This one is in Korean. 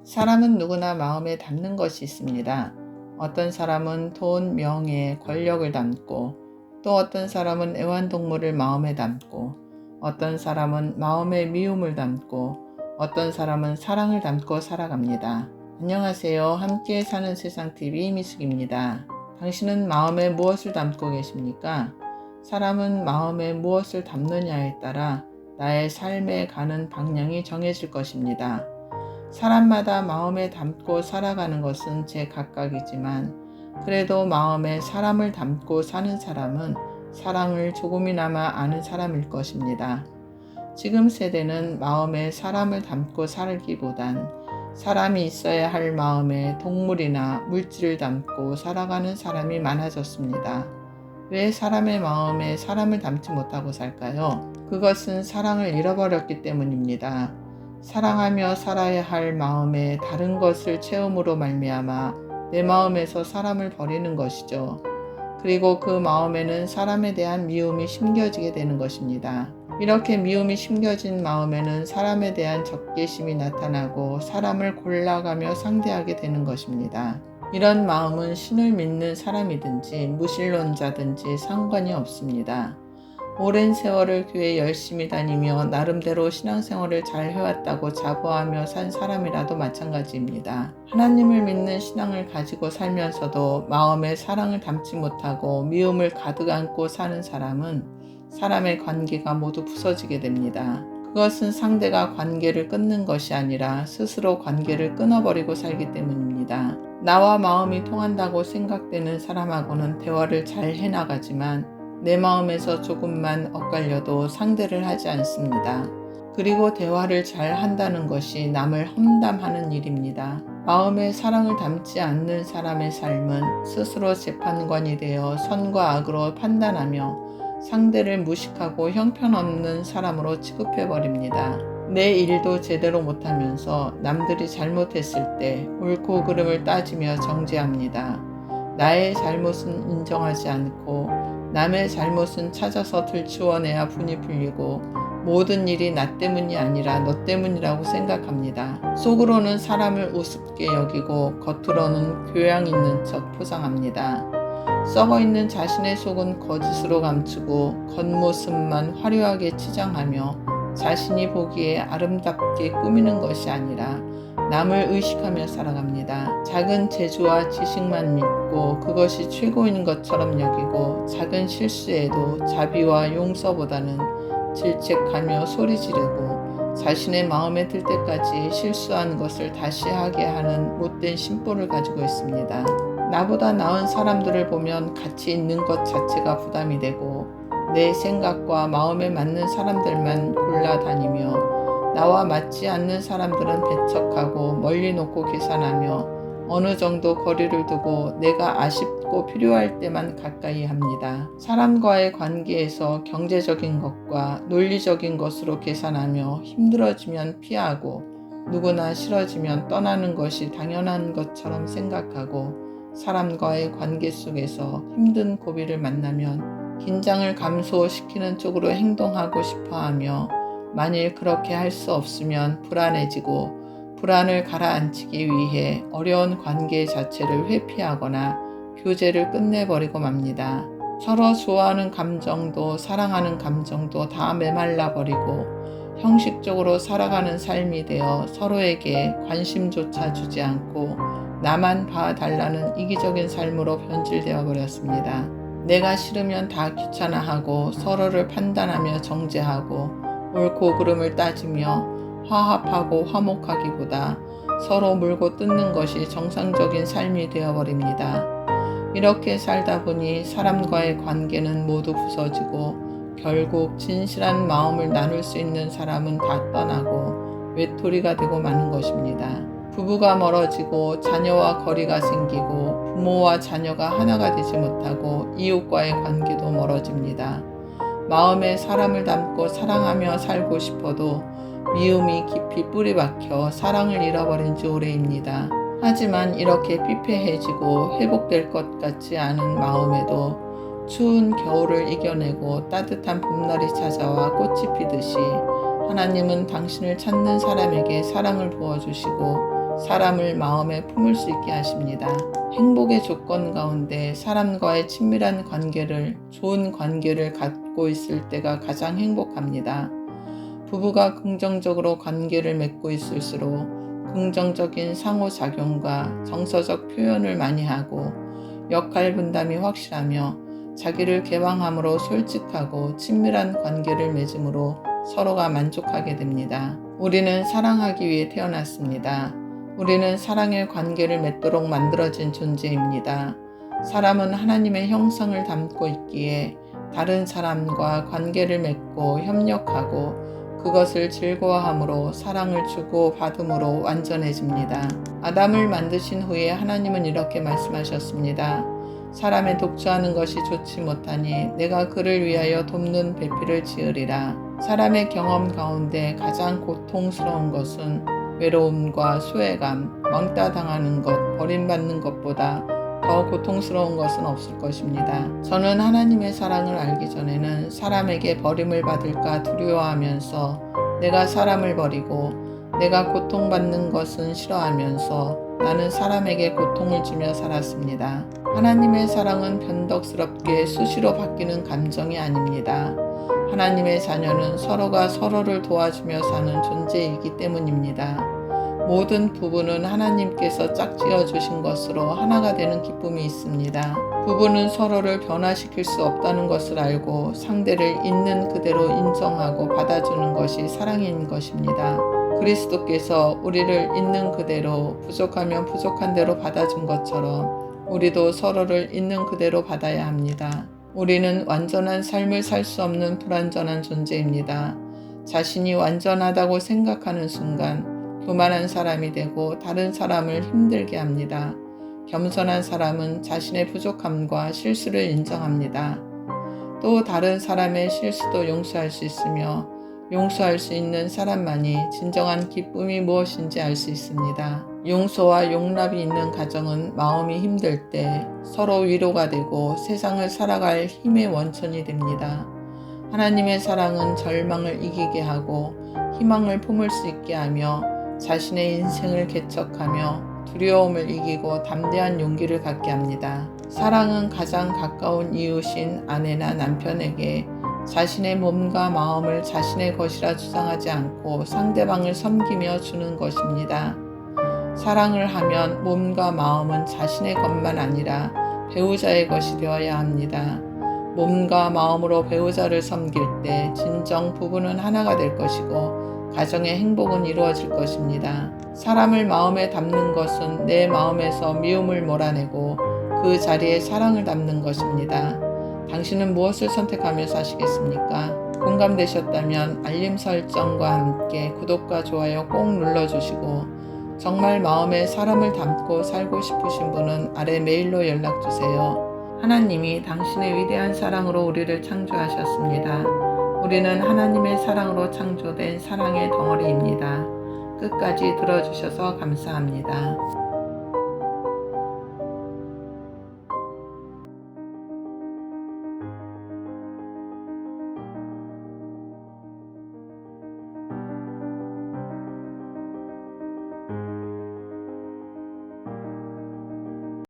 사람은 누구나 마음에 담는 것이 있습니다. 어떤 사람은 돈, 명예, 권력을 담고, 또 어떤 사람은 애완동물을 마음에 담고, 어떤 사람은 마음의 미움을 담고, 어떤 사람은 사랑을 담고 살아갑니다. 안녕하세요. 함께 사는 세상TV 이미숙입니다. 당신은 마음에 무엇을 담고 계십니까? 사람은 마음에 무엇을 담느냐에 따라 나의 삶에 가는 방향이 정해질 것입니다. 사람마다 마음에 담고 살아가는 것은 제각각이지만 그래도 마음에 사람을 담고 사는 사람은 사랑을 조금이나마 아는 사람일 것입니다. 지금 세대는 마음에 사람을 담고 살기보단 사람이 있어야 할 마음에 동물이나 물질을 담고 살아가는 사람이 많아졌습니다. 왜 사람의 마음에 사람을 담지 못하고 살까요? 그것은 사랑을 잃어버렸기 때문입니다. 사랑하며 살아야 할 마음에 다른 것을 채움으로 말미암아 내 마음에서 사람을 버리는 것이죠. 그리고 그 마음에는 사람에 대한 미움이 심겨지게 되는 것입니다. 이렇게 미움이 심겨진 마음에는 사람에 대한 적개심이 나타나고 사람을 골라가며 상대하게 되는 것입니다. 이런 마음은 신을 믿는 사람이든지 무신론자든지 상관이 없습니다. 오랜 세월을 교회 열심히 다니며 나름대로 신앙생활을 잘 해왔다고 자부하며 산 사람이라도 마찬가지입니다. 하나님을 믿는 신앙을 가지고 살면서도 마음에 사랑을 담지 못하고 미움을 가득 안고 사는 사람은 사람의 관계가 모두 부서지게 됩니다. 그것은 상대가 관계를 끊는 것이 아니라 스스로 관계를 끊어버리고 살기 때문입니다. 나와 마음이 통한다고 생각되는 사람하고는 대화를 잘 해나가지만 내 마음에서 조금만 엇갈려도 상대를 하지 않습니다. 그리고 대화를 잘 한다는 것이 남을 험담하는 일입니다. 마음에 사랑을 담지 않는 사람의 삶은 스스로 재판관이 되어 선과 악으로 판단하며 상대를 무식하고 형편없는 사람으로 취급해버립니다. 내 일도 제대로 못하면서 남들이 잘못했을 때 옳고 그름을 따지며 정죄합니다. 나의 잘못은 인정하지 않고 남의 잘못은 찾아서 들추어내야 분이 풀리고 모든 일이 나 때문이 아니라 너 때문이라고 생각합니다. 속으로는 사람을 우습게 여기고 겉으로는 교양 있는 척 포장합니다. 썩어있는 자신의 속은 거짓으로 감추고 겉모습만 화려하게 치장하며 자신이 보기에 아름답게 꾸미는 것이 아니라 남을 의식하며 살아갑니다. 작은 재주와 지식만 믿고 그것이 최고인 것처럼 여기고 작은 실수에도 자비와 용서보다는 질책하며 소리 지르고 자신의 마음에 들 때까지 실수한 것을 다시 하게 하는 못된 심보를 가지고 있습니다. 나보다 나은 사람들을 보면 같이 있는 것 자체가 부담이 되고 내 생각과 마음에 맞는 사람들만 골라다니며 나와 맞지 않는 사람들은 배척하고 멀리 놓고 계산하며 어느 정도 거리를 두고 내가 아쉽고 필요할 때만 가까이 합니다. 사람과의 관계에서 경제적인 것과 논리적인 것으로 계산하며 힘들어지면 피하고 누구나 싫어지면 떠나는 것이 당연한 것처럼 생각하고 사람과의 관계 속에서 힘든 고비를 만나면 긴장을 감소시키는 쪽으로 행동하고 싶어하며 만일 그렇게 할 수 없으면 불안해지고 불안을 가라앉히기 위해 어려운 관계 자체를 회피하거나 교제를 끝내버리고 맙니다. 서로 좋아하는 감정도 사랑하는 감정도 다 메말라버리고 형식적으로 살아가는 삶이 되어 서로에게 관심조차 주지 않고 나만 봐달라는 이기적인 삶으로 변질되어 버렸습니다. 내가 싫으면 다 귀찮아하고 서로를 판단하며 정죄하고 옳고 그름을 따지며 화합하고 화목하기보다 서로 물고 뜯는 것이 정상적인 삶이 되어버립니다. 이렇게 살다 보니 사람과의 관계는 모두 부서지고 결국 진실한 마음을 나눌 수 있는 사람은 다 떠나고 외톨이가 되고 마는 것입니다. 부부가 멀어지고 자녀와 거리가 생기고 부모와 자녀가 하나가 되지 못하고 이웃과의 관계도 멀어집니다. 마음에 사람을 담고 사랑하며 살고 싶어도 미움이 깊이 뿌리 박혀 사랑을 잃어버린 지 오래입니다. 하지만 이렇게 피폐해지고 회복될 것 같지 않은 마음에도 추운 겨울을 이겨내고 따뜻한 봄날이 찾아와 꽃이 피듯이 하나님은 당신을 찾는 사람에게 사랑을 부어주시고 사람을 마음에 품을 수 있게 하십니다. 행복의 조건 가운데 사람과의 친밀한 관계를, 좋은 관계를 갖고 있을 때가 가장 행복합니다. 부부가 긍정적으로 관계를 맺고 있을수록 긍정적인 상호작용과 정서적 표현을 많이 하고 역할 분담이 확실하며 자기를 개방함으로 솔직하고 친밀한 관계를 맺음으로 서로가 만족하게 됩니다. 우리는 사랑하기 위해 태어났습니다. 우리는 사랑의 관계를 맺도록 만들어진 존재입니다. 사람은 하나님의 형상을 담고 있기에 다른 사람과 관계를 맺고 협력하고 그것을 즐거워함으로 사랑을 주고 받음으로 완전해집니다. 아담을 만드신 후에 하나님은 이렇게 말씀하셨습니다. 사람의 독주하는 것이 좋지 못하니 내가 그를 위하여 돕는 배필을 지으리라. 사람의 경험 가운데 가장 고통스러운 것은 외로움과 소외감, 왕따 당하는 것, 버림받는 것보다 더 고통스러운 것은 없을 것입니다. 저는 하나님의 사랑을 알기 전에는 사람에게 버림을 받을까 두려워하면서 내가 사람을 버리고 내가 고통받는 것은 싫어하면서 나는 사람에게 고통을 주며 살았습니다. 하나님의 사랑은 변덕스럽게 수시로 바뀌는 감정이 아닙니다. 하나님의 자녀는 서로가 서로를 도와주며 사는 존재이기 때문입니다. 모든 부부는 하나님께서 짝지어 주신 것으로 하나가 되는 기쁨이 있습니다. 부부는 서로를 변화시킬 수 없다는 것을 알고 상대를 있는 그대로 인정하고 받아주는 것이 사랑인 것입니다. 그리스도께서 우리를 있는 그대로 부족하면 부족한 대로 받아준 것처럼 우리도 서로를 있는 그대로 받아야 합니다. 우리는 완전한 삶을 살 수 없는 불완전한 존재입니다. 자신이 완전하다고 생각하는 순간 교만한 사람이 되고 다른 사람을 힘들게 합니다. 겸손한 사람은 자신의 부족함과 실수를 인정합니다. 또 다른 사람의 실수도 용서할 수 있으며 용서할 수 있는 사람만이 진정한 기쁨이 무엇인지 알 수 있습니다. 용서와 용납이 있는 가정은 마음이 힘들 때 서로 위로가 되고 세상을 살아갈 힘의 원천이 됩니다. 하나님의 사랑은 절망을 이기게 하고 희망을 품을 수 있게 하며 자신의 인생을 개척하며 두려움을 이기고 담대한 용기를 갖게 합니다. 사랑은 가장 가까운 이웃인 아내나 남편에게 자신의 몸과 마음을 자신의 것이라 주장하지 않고 상대방을 섬기며 주는 것입니다. 사랑을 하면 몸과 마음은 자신의 것만 아니라 배우자의 것이 되어야 합니다. 몸과 마음으로 배우자를 섬길 때 진정 부부는 하나가 될 것이고 가정의 행복은 이루어질 것입니다. 사람을 마음에 담는 것은 내 마음에서 미움을 몰아내고 그 자리에 사랑을 담는 것입니다. 당신은 무엇을 선택하며 사시겠습니까? 공감되셨다면 알림 설정과 함께 구독과 좋아요 꼭 눌러주시고 정말 마음에 사람을 담고 살고 싶으신 분은 아래 메일로 연락주세요. 하나님이 당신의 위대한 사랑으로 우리를 창조하셨습니다. 우리는 하나님의 사랑으로 창조된 사랑의 덩어리입니다. 끝까지 들어주셔서 감사합니다.